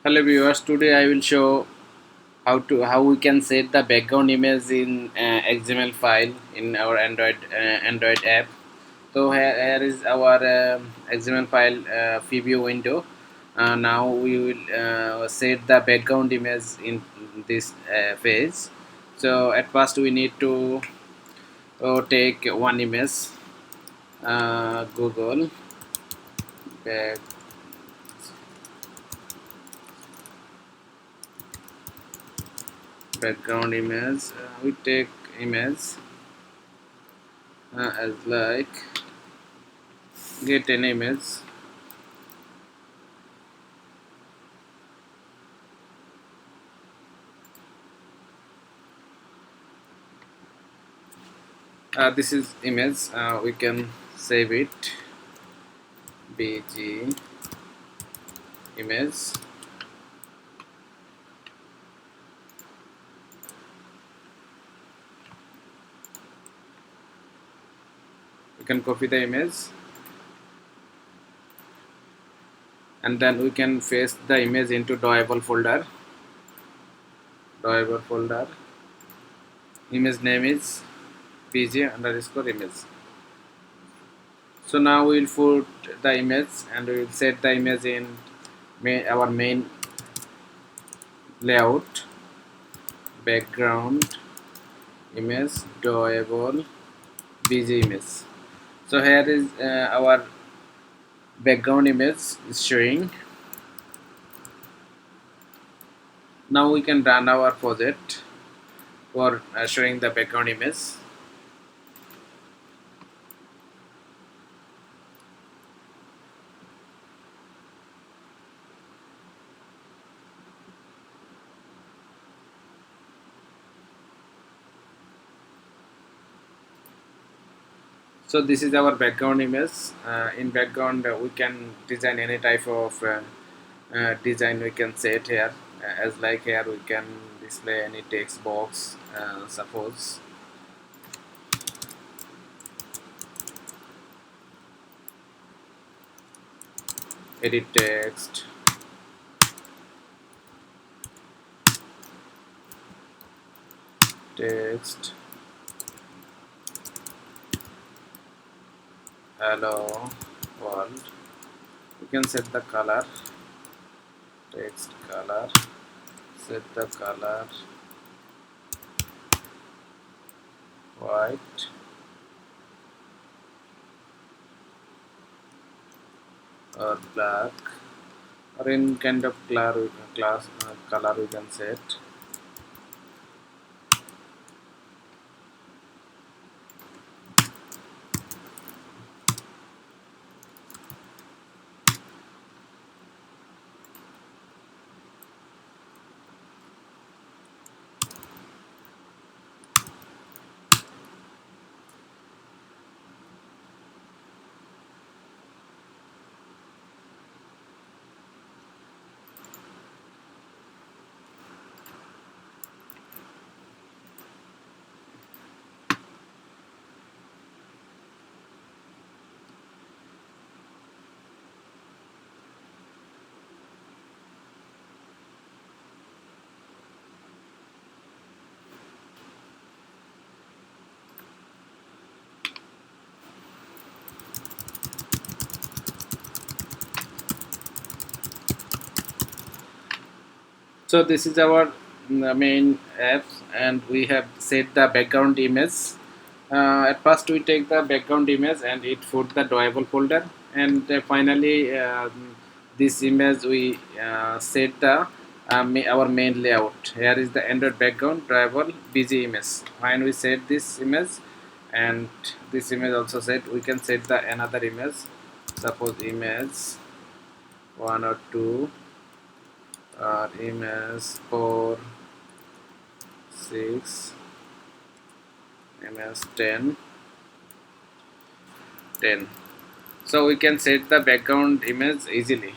Hello viewers, today I will show how we can set the background image in XML file in our Android app. So here is our XML file preview window. Now we will set the background image in this page. So at first we need to take one image, Google back, background image. We take image as like get an image. This is image. We can save it, bg image. We can copy the image and then we can paste the image into drawable folder. Image name is bg underscore image. So now we will put the image and we will set the image in our main layout, background image drawable bg image. So here is our background image is showing. Now we can run our project for showing the background image. So this is our background image. In background we can design any type of design we can set here, as like here we can display any text box, suppose edit text, text, hello world. We can set the color, text color, set the color white, or black, or in kind of color we can set. So this is our main apps, and we have set the background image. At first we take the background image and it put the drawable folder, and finally this image we set the our main layout. Here is the Android background drawable bg image. When we set this image and this image also set, we can set the another image, suppose image 1 or 2, image 4, 6, image 10, 10. So we can set the background image easily.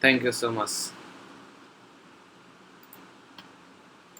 Thank you so much.